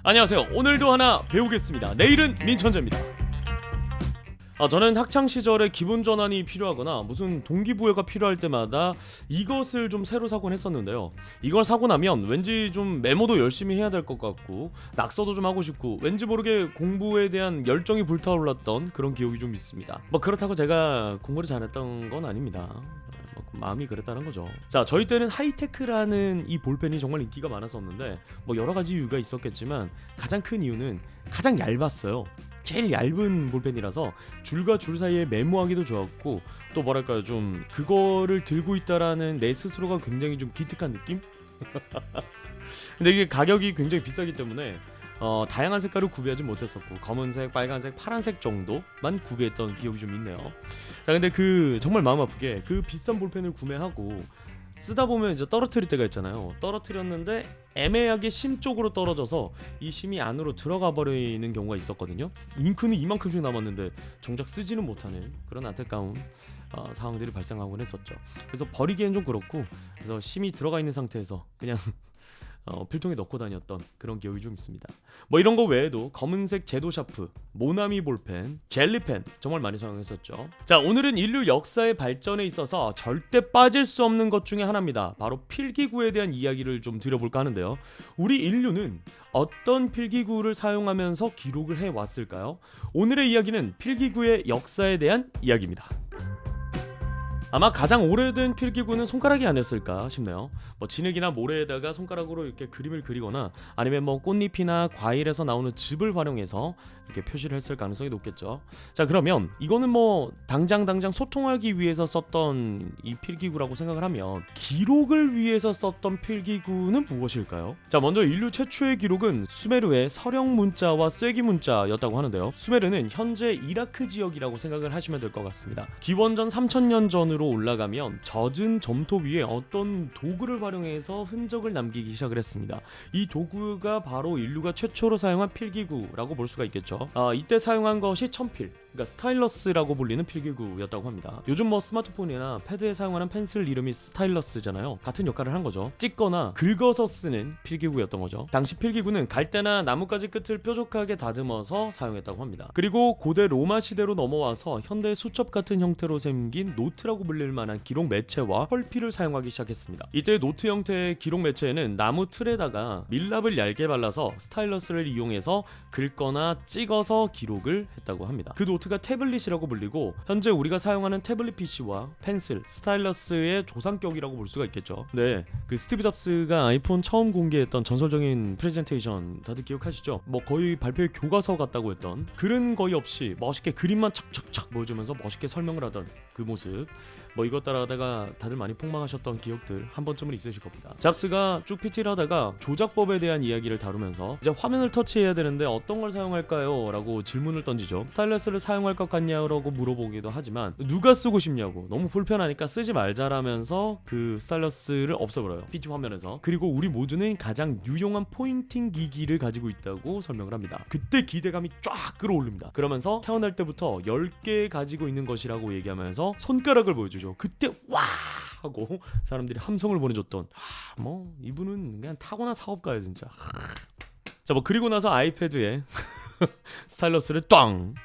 안녕하세요. 오늘도 하나 배우겠습니다. 내일은 민천재입니다. 저는 학창시절에 기분 전환이 필요하거나 무슨 동기부여가 필요할 때마다 이것을 좀 새로 사곤 했었는데요. 이걸 사고 나면 왠지 좀 메모도 열심히 해야 될 것 같고 낙서도 좀 하고 싶고 왠지 모르게 공부에 대한 열정이 불타올랐던 그런 기억이 좀 있습니다. 그렇다고 제가 공부를 잘했던 건 아닙니다. 마음이 그랬다는 거죠. 자, 저희 때는 하이테크라는 이 볼펜이 정말 인기가 많았었는데 여러 가지 이유가 있었겠지만 가장 큰 이유는 가장 얇았어요. 제일 얇은 볼펜이라서 줄과 줄 사이에 메모하기도 좋았고 또 뭐랄까요, 좀 그거를 들고 있다라는 내 스스로가 굉장히 좀 기특한 느낌? 근데 이게 가격이 굉장히 비싸기 때문에 다양한 색깔을 구비하지 못했었고 검은색, 빨간색, 파란색 정도만 구비했던 기억이 좀 있네요. 자, 근데 정말 마음 아프게 그 비싼 볼펜을 구매하고 쓰다 보면 이제 떨어뜨릴 때가 있잖아요. 떨어뜨렸는데 애매하게 심 쪽으로 떨어져서 이 심이 안으로 들어가 버리는 경우가 있었거든요. 잉크는 이만큼씩 남았는데 정작 쓰지는 못하는 그런 안타까운 상황들이 발생하곤 했었죠. 그래서 버리기엔 좀 그렇고, 그래서 심이 들어가 있는 상태에서 그냥 필통에 넣고 다녔던 그런 기억이 좀 있습니다. 이런 거 외에도 검은색 제도 샤프, 모나미 볼펜, 젤리펜 정말 많이 사용했었죠. 자, 오늘은 인류 역사의 발전에 있어서 절대 빠질 수 없는 것 중에 하나입니다. 바로 필기구에 대한 이야기를 좀 드려볼까 하는데요. 우리 인류는 어떤 필기구를 사용하면서 기록을 해왔을까요? 오늘의 이야기는 필기구의 역사에 대한 이야기입니다. 아마 가장 오래된 필기구는 손가락이 아니었을까 싶네요. 진흙이나 모래에다가 손가락으로 이렇게 그림을 그리거나 아니면 꽃잎이나 과일에서 나오는 즙을 활용해서 이렇게 표시를 했을 가능성이 높겠죠. 자, 그러면 이거는 당장 소통하기 위해서 썼던 이 필기구라고 생각을 하면 기록을 위해서 썼던 필기구는 무엇일까요? 자, 먼저 인류 최초의 기록은 수메르의 서령 문자와 쐐기 문자였다고 하는데요. 수메르는 현재 이라크 지역이라고 생각을 하시면 될 것 같습니다. 기원전 3000년 전으로 올라가면 젖은 점토 위에 어떤 도구를 활용해서 흔적을 남기기 시작을 했습니다. 이 도구가 바로 인류가 최초로 사용한 필기구라고 볼 수가 있겠죠. 이때 사용한 것이 천필, 그러니까 스타일러스라고 불리는 필기구였다고 합니다. 요즘 스마트폰이나 패드에 사용하는 펜슬 이름이 스타일러스잖아요. 같은 역할을 한 거죠. 찍거나 긁어서 쓰는 필기구였던 거죠. 당시 필기구는 갈대나 나뭇가지 끝을 뾰족하게 다듬어서 사용했다고 합니다. 그리고 고대 로마 시대로 넘어와서 현대 수첩 같은 형태로 생긴 노트라고 불릴 만한 기록 매체와 펄피를 사용하기 시작했습니다. 이때 노트 형태의 기록 매체에는 나무 틀에다가 밀랍을 얇게 발라서 스타일러스를 이용해서 긁거나 찍어서 기록을 했다고 합니다. 그 노트가 태블릿이라고 불리고 현재 우리가 사용하는 태블릿 PC와 펜슬, 스타일러스의 조상격이라고 볼 수가 있겠죠. 네, 그 스티브 잡스가 아이폰 처음 공개했던 전설적인 프레젠테이션 다들 기억하시죠? 거의 발표의 교과서 같다고 했던, 글은 거의 없이 멋있게 그림만 착착착 보여주면서 멋있게 설명을 하던 그 모습, 이것 따라가다가 다들 많이 폭망하셨던 기억들 한 번쯤은 있으실 겁니다. 잡스가 쭉 PT를 하다가 조작법에 대한 이야기를 다루면서 이제 화면을 터치해야 되는데 어떤 걸 사용할까요? 라고 질문을 던지죠. 스타일러스를 사용할 것 같냐고 물어보기도 하지만 누가 쓰고 싶냐고, 너무 불편하니까 쓰지 말자라면서 그 스타일러스를 없애버려요, PT 화면에서. 그리고 우리 모두는 가장 유용한 포인팅 기기를 가지고 있다고 설명을 합니다. 그때 기대감이 쫙 끌어올립니다. 그러면서 태어날 때부터 10개 가지고 있는 것이라고 얘기하면서 손가락을 보여주죠. 그때 와 하고 사람들이 함성을 보내줬던, 이분은 그냥 타고난 사업가예요 진짜. 자, 그리고 나서 아이패드에 스타일러스를 꽝,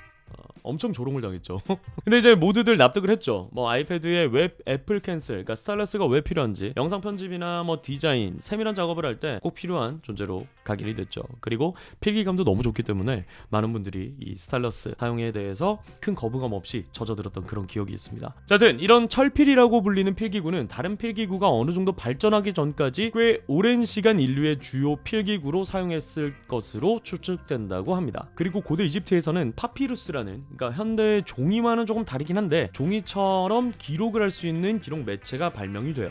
엄청 조롱을 당했죠. 근데 이제 모두들 납득을 했죠. 아이패드에 웹 애플 캔슬, 그러니까 스타일러스가 왜 필요한지, 영상 편집이나 디자인, 세밀한 작업을 할 때 꼭 필요한 존재로 각인이 됐죠. 그리고 필기감도 너무 좋기 때문에 많은 분들이 이 스타일러스 사용에 대해서 큰 거부감 없이 젖어들었던 그런 기억이 있습니다. 자, 하여튼 이런 철필이라고 불리는 필기구는 다른 필기구가 어느 정도 발전하기 전까지 꽤 오랜 시간 인류의 주요 필기구로 사용했을 것으로 추측된다고 합니다. 그리고 고대 이집트에서는 파피루스라는, 그러니까 현대의 종이와는 조금 다르긴 한데 종이처럼 기록을 할 수 있는 기록 매체가 발명이 돼요.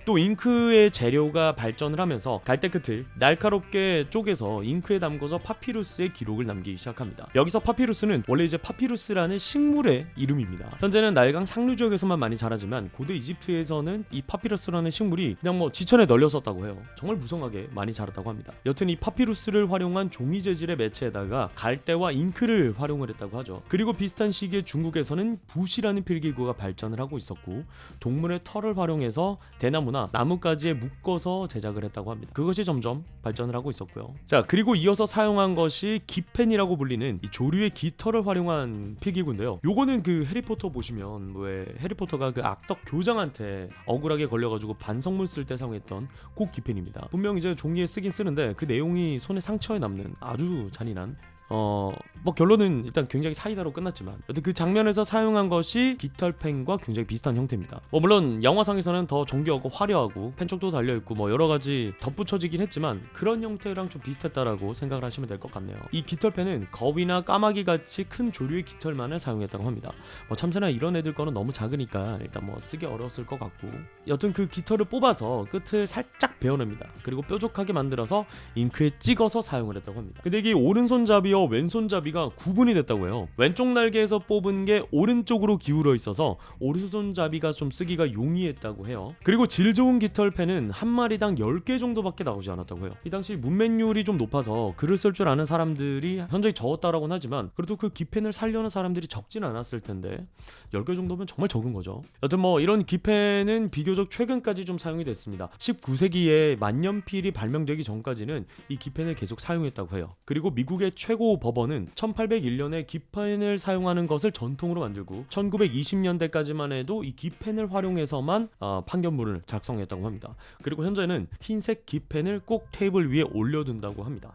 또 잉크의 재료가 발전을 하면서 갈대 끝을 날카롭게 쪼개서 잉크에 담궈서 파피루스의 기록을 남기기 시작합니다. 여기서 파피루스는 원래 이제 파피루스라는 식물의 이름입니다. 현재는 날강 상류 지역에서만 많이 자라지만 고대 이집트에서는 이 파피루스라는 식물이 그냥 지천에 널렸었다고 해요. 정말 무성하게 많이 자랐다고 합니다. 여튼 이 파피루스를 활용한 종이 재질의 매체에다가 갈대와 잉크를 활용을 했다고 하죠. 그리고 비슷한 시기에 중국에서는 붓이라는 필기구가 발전을 하고 있었고, 동물의 털을 활용해서 대나무나 하거나 나뭇가지에 묶어서 제작을 했다고 합니다. 그것이 점점 발전을 하고 있었고요. 자, 그리고 이어서 사용한 것이 기펜이라고 불리는 이 조류의 깃털을 활용한 필기구인데요. 요거는 그 해리포터 보시면 왜 해리포터가 그 악덕 교장한테 억울하게 걸려가지고 반성문 쓸 때 사용했던 그 기펜입니다. 분명 이제 종이에 쓰긴 쓰는데 그 내용이 손에 상처에 남는 아주 잔인한 뭐 결론은 일단 굉장히 사이다로 끝났지만 여튼 그 장면에서 사용한 것이 깃털펜과 굉장히 비슷한 형태입니다. 뭐 물론 영화상에서는 더 정교하고 화려하고 펜촉도 달려있고 뭐 여러가지 덧붙여지긴 했지만 그런 형태랑 좀 비슷했다라고 생각을 하시면 될 것 같네요. 이 깃털펜은 거위나 까마귀 같이 큰 조류의 깃털만을 사용했다고 합니다. 뭐 참새나 이런 애들 거는 너무 작으니까 일단 뭐 쓰기 어려웠을 것 같고, 여튼 그 깃털을 뽑아서 끝을 살짝 베어냅니다. 그리고 뾰족하게 만들어서 잉크에 찍어서 사용을 했다고 합니다. 근데 이게 오른손잡이와 왼손잡이가 구분이 됐다고 해요. 왼쪽 날개에서 뽑은 게 오른쪽으로 기울어 있어서 오른손잡이가 좀 쓰기가 용이했다고 해요. 그리고 질 좋은 깃털펜은 한 마리당 10개 정도밖에 나오지 않았다고 해요. 이 당시 문맹률이 좀 높아서 글을 쓸 줄 아는 사람들이 현저히 적었다라고는 하지만 그래도 그 기펜을 살려는 사람들이 적진 않았을 텐데 10개 정도면 정말 적은 거죠. 여튼 뭐 이런 기펜은 비교적 최근까지 좀 사용이 됐습니다. 19세기에 만년필이 발명되기 전까지는 이 기펜을 계속 사용했다고 해요. 그리고 미국의 최고 법원은 1801년에 기펜을 사용하는 것을 전통으로 만들고 1920년대까지만 해도 이 기펜을 활용해서만 판결문을 작성했다고 합니다. 그리고 현재는 흰색 기펜을 꼭 테이블 위에 올려둔다고 합니다.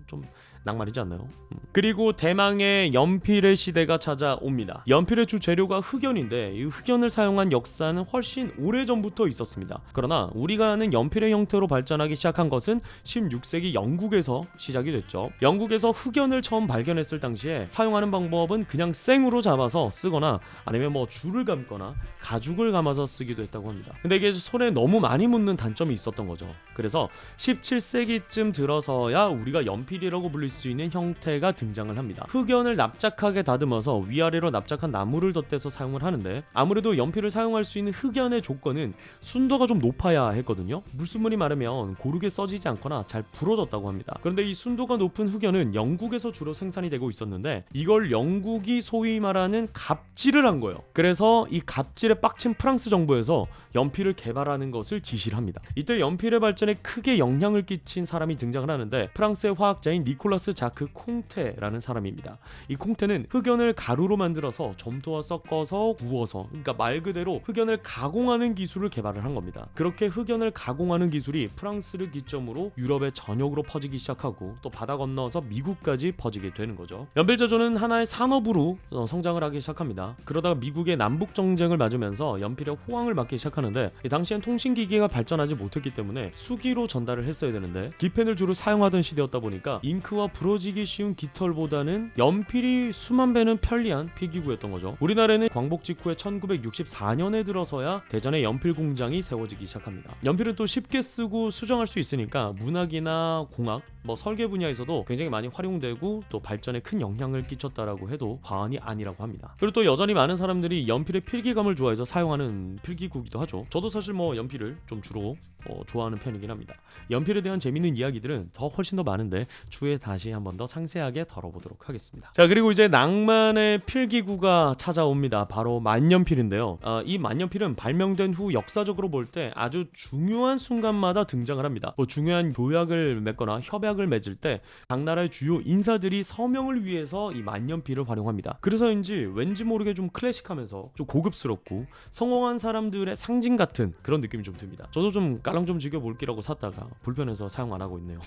좀 낭만이지 않나요? 그리고 대망의 연필의 시대가 찾아옵니다. 연필의 주 재료가 흑연인데 이 흑연을 사용한 역사는 훨씬 오래전부터 있었습니다. 그러나 우리가 아는 연필의 형태로 발전하기 시작한 것은 16세기 영국에서 시작이 됐죠. 영국에서 흑연을 처음 발견했을 당시에 사용하는 방법은 그냥 생으로 잡아서 쓰거나 아니면 뭐 줄을 감거나 가죽을 감아서 쓰기도 했다고 합니다. 근데 이게 손에 너무 많이 묻는 단점이 있었던 거죠. 그래서 17세기쯤 들어서야 우리가 연필이라고 불릴 수 있는 형태가 등장을 합니다. 흑연을 납작하게 다듬어서 위아래로 납작한 나무를 덧대서 사용을 하는데 아무래도 연필을 사용할 수 있는 흑연의 조건은 순도가 좀 높아야 했거든요. 물순물이 마르면 고르게 써지지 않거나 잘 부러졌다고 합니다. 그런데 이 순도가 높은 흑연은 영국에서 주로 생산이 되고 있었는데 이걸 영국이 소위 말하는 갑질을 한 거예요. 그래서 이 갑질에 빡친 프랑스 정부에서 연필을 개발하는 것을 지시를 합니다. 이때 연필의 발전에 크게 영향을 끼친 사람이 등장을 하는데 프랑스의 화학자인 니콜라스 자크 콩테라는 사람입니다. 이 콩테는 흑연을 가루로 만들어서 점토와 섞어서 구워서, 그러니까 말 그대로 흑연을 가공하는 기술을 개발을 한 겁니다. 그렇게 흑연을 가공하는 기술이 프랑스를 기점으로 유럽의 전역으로 퍼지기 시작하고 또 바다 건너서 미국까지 퍼지게 되는 거죠. 연필 제조는 하나의 산업으로 성장을 하기 시작합니다. 그러다가 미국의 남북 정쟁을 맞으면서 연필의 호황을 맞기 시작하는데 이 당시엔 통신기기가 발전하지 못했기 때문에 수기로 전달을 했어야 되는데 기펜을 주로 사용하던 시대였다 보니까 잉크와 부러지기 쉬운 깃털보다는 연필이 수만 배는 편리한 필기구였던 거죠. 우리나라에는 광복 직후에 1964년에 들어서야 대전에 연필 공장이 세워지기 시작합니다. 연필은 또 쉽게 쓰고 수정할 수 있으니까 문학이나 공학, 뭐 설계 분야에서도 굉장히 많이 활용되고 또 발전에 큰 영향을 끼쳤다라고 해도 과언이 아니라고 합니다. 그리고 또 여전히 많은 사람들이 연필의 필기감을 좋아해서 사용하는 필기구이기도 하죠. 저도 사실 뭐 연필을 좀 주로 좋아하는 편이긴 합니다. 연필에 대한 재밌는 이야기들은 훨씬 더 많은데 추후에 다시 한번 더 상세하게 다뤄보도록 하겠습니다. 자, 그리고 이제 낭만의 필기구가 찾아옵니다. 바로 만년필인데요. 이 만년필은 발명된 후 역사적으로 볼 때 아주 중요한 순간마다 등장을 합니다. 뭐 중요한 조약을 맺거나 협약을 맺을 때 각 나라의 주요 인사들이 서명을 위해서 이 만년필을 활용합니다. 그래서인지 왠지 모르게 좀 클래식하면서 좀 고급스럽고 성공한 사람들의 상징 같은 그런 느낌이 좀 듭니다. 저도 좀 깔랑 좀 즐겨볼기라고 샀다가 불편해서 사용 안 하고 있네요.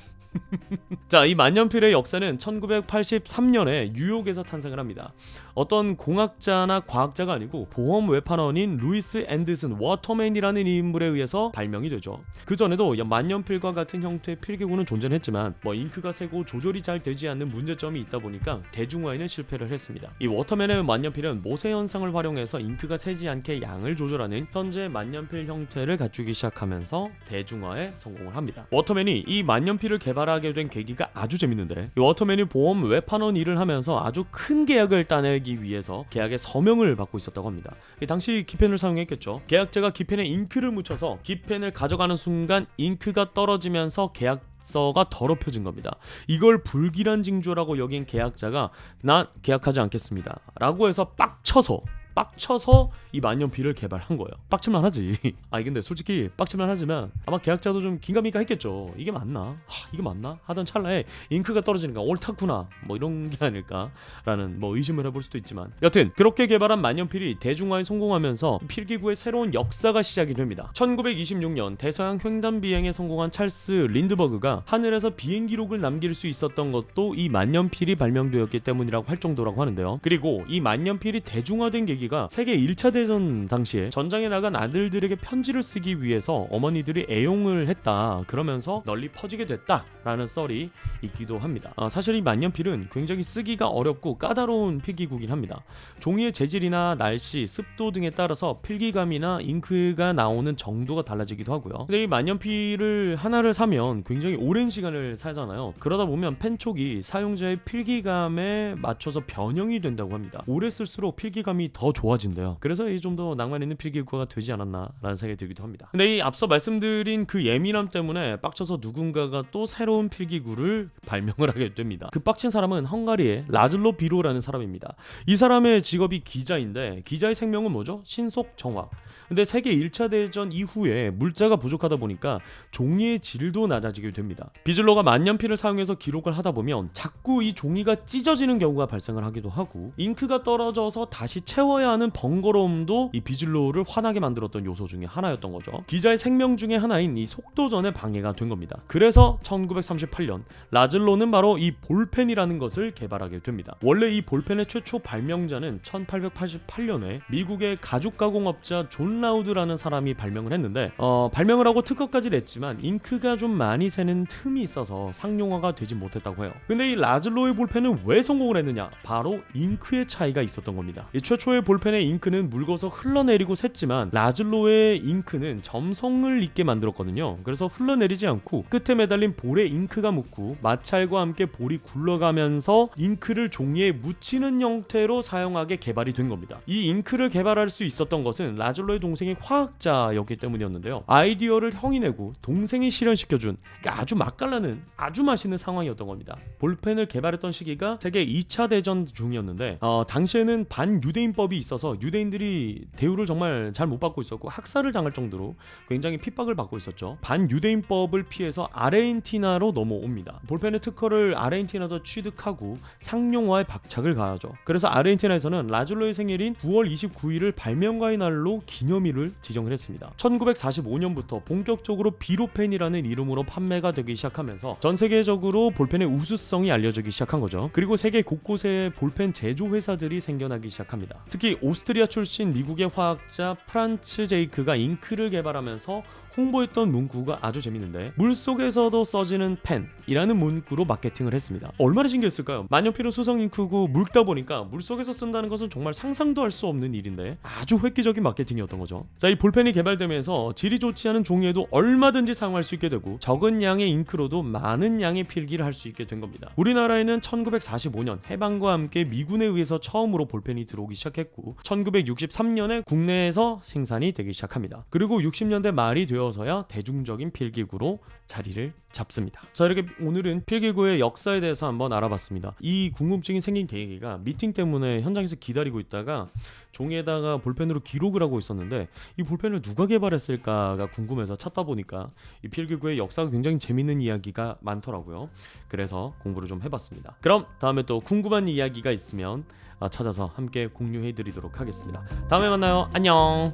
자, 이 만년필의 역사는 1983년에 뉴욕에서 탄생을 합니다. 어떤 공학자나 과학자가 아니고 보험 외판원인 루이스 앤더슨 워터맨이라는 인물에 의해서 발명이 되죠. 그 전에도 만년필과 같은 형태의 필기구는 존재했지만 뭐 잉크가 새고 조절이 잘 되지 않는 문제점이 있다 보니까 대중화에는 실패를 했습니다. 이 워터맨의 만년필은 모세 현상을 활용해서 잉크가 새지 않게 양을 조절하는 현재 만년필 형태를 갖추기 시작하면서 대중화에 성공을 합니다. 워터맨이 이 만년필을 개발하게 된 계기가 아주 재밌는데 이 워터맨이 보험 외판원 일을 하면서 아주 큰 계약을 따내기 위해서 계약의 서명을 받고 있었다고 합니다. 당시 기펜을 사용했겠죠. 계약자가 기펜에 잉크를 묻혀서 기펜을 가져가는 순간 잉크가 떨어지면서 계약서가 더럽혀진 겁니다. 이걸 불길한 징조라고 여긴 계약자가 난 계약하지 않겠습니다 라고 해서 빡쳐서 빡쳐서 이 만년필을 개발한 거예요. 빡칠만 하지. 근데 솔직히 빡칠만 하지만 아마 계약자도 좀 긴가민가 했겠죠. 이게 맞나? 이게 맞나? 하던 찰나에 잉크가 떨어지니까 옳다구나 뭐 이런 게 아닐까라는 뭐 의심을 해볼 수도 있지만, 여튼 그렇게 개발한 만년필이 대중화에 성공하면서 필기구의 새로운 역사가 시작이 됩니다. 1926년 대서양 횡단 비행에 성공한 찰스 린드버그가 하늘에서 비행 기록을 남길 수 있었던 것도 이 만년필이 발명되었기 때문이라고 할 정도라고 하는데요. 그리고 이 만년필이 대중화된 계기가 세계 1차 대전 당시에 전장에 나간 아들들에게 편지를 쓰기 위해서 어머니들이 애용을 했다, 그러면서 널리 퍼지게 됐다라는 썰이 있기도 합니다. 사실 이 만년필은 굉장히 쓰기가 어렵고 까다로운 필기구긴 합니다. 종이의 재질이나 날씨, 습도 등에 따라서 필기감이나 잉크가 나오는 정도가 달라지기도 하고요. 근데 이 만년필을 하나를 사면 굉장히 오랜 시간을 살잖아요. 그러다 보면 펜촉이 사용자의 필기감에 맞춰서 변형이 된다고 합니다. 오래 쓸수록 필기감이 더 좋아진대요. 그래서 이 좀 더 낭만 있는 필기구가 되지 않았나라는 생각이 들기도 합니다. 근데 이 앞서 말씀드린 그 예민함 때문에 빡쳐서 누군가가 또 새로운 필기구를 발명을 하게 됩니다. 그 빡친 사람은 헝가리의 라즐로 비로라는 사람입니다. 이 사람의 직업이 기자인데, 기자의 생명은 뭐죠? 신속 정확. 근데 세계 1차 대전 이후에 물자가 부족하다 보니까 종이의 질도 낮아지게 됩니다. 비즐로가 만년필을 사용해서 기록을 하다 보면 자꾸 이 종이가 찢어지는 경우가 발생을 하기도 하고, 잉크가 떨어져서 다시 채워야 하는 번거로움도 이 비즐로를 화나게 만들었던 요소 중에 하나였던 거죠. 기자의 생명 중에 하나인 이 속도전에 방해가 된 겁니다. 그래서 1938년 라즐로는 바로 이 볼펜이라는 것을 개발하게 됩니다. 원래 이 볼펜의 최초 발명자는 1888년에 미국의 가죽 가공업자 존 라우드라는 사람이 발명을 했는데, 발명을 하고 특허까지 냈지만 잉크가 좀 많이 새는 틈이 있어서 상용화가 되지 못했다고 해요. 근데 이 라즐로의 볼펜은 왜 성공을 했느냐? 바로 잉크의 차이가 있었던 겁니다. 이 최초의 볼펜의 잉크는 묽어서 흘러내리고 샜지만 라즐로의 잉크는 점성을 있게 만들었거든요. 그래서 흘러내리지 않고 끝에 매달린 볼에 잉크가 묻고 마찰과 함께 볼이 굴러가면서 잉크를 종이에 묻히는 형태로 사용하게 개발이 된 겁니다. 이 잉크를 개발할 수 있었던 것은 라즐로의 동생이 화학자였기 때문이었는데요. 아이디어를 형이 내고 동생이 실현시켜준, 그러니까 아주 맛깔나는 아주 맛있는 상황이었던 겁니다. 볼펜을 개발했던 시기가 세계 2차 대전 중이었는데, 당시에는 반유대인법이 있어서 유대인들이 대우를 정말 잘 못 받고 있었고 학살을 당할 정도로 굉장히 핍박을 받고 있었죠. 반유대인법을 피해서 아르헨티나로 넘어옵니다. 볼펜의 특허를 아르헨티나에서 취득하고 상용화에 박착을 가하죠. 그래서 아르헨티나에서는 라즐로의 생일인 9월 29일을 발명가의 날로 기념일을 지정을 했습니다. 1945년부터 본격적으로 비로펜이라는 이름으로 판매가 되기 시작하면서 전 세계적으로 볼펜의 우수성이 알려지기 시작한 거죠. 그리고 세계 곳곳에 볼펜 제조 회사들이 생겨나기 시작합니다. 특히 오스트리아 출신 미국의 화학자 프란츠 제이크가 잉크를 개발하면서 홍보했던 문구가 아주 재밌는데, 물속에서도 써지는 펜이라는 문구로 마케팅을 했습니다. 얼마나 신기했을까요? 만년필은 수성 잉크고 묽다 보니까 물속에서 쓴다는 것은 정말 상상도 할 수 없는 일인데 아주 획기적인 마케팅이었던 거죠. 자, 이 볼펜이 개발되면서 질이 좋지 않은 종이에도 얼마든지 사용할 수 있게 되고 적은 양의 잉크로도 많은 양의 필기를 할 수 있게 된 겁니다. 우리나라에는 1945년 해방과 함께 미군에 의해서 처음으로 볼펜이 들어오기 시작했고 1963년에 국내에서 생산이 되기 시작합니다. 그리고 60년대 말이 되어서야 대중적인 필기구로 자리를 잡습니다. 자, 이렇게 오늘은 필기구의 역사에 대해서 한번 알아봤습니다. 이 궁금증이 생긴 계기가 미팅 때문에 현장에서 기다리고 있다가 종이에다가 볼펜으로 기록을 하고 있었는데 이 볼펜을 누가 개발했을까가 궁금해서 찾다 보니까 이 필기구의 역사가 굉장히 재밌는 이야기가 많더라고요. 그래서 공부를 좀 해봤습니다. 그럼 다음에 또 궁금한 이야기가 있으면 찾아서 함께 공유해드리도록 하겠습니다. 다음에 만나요. 안녕.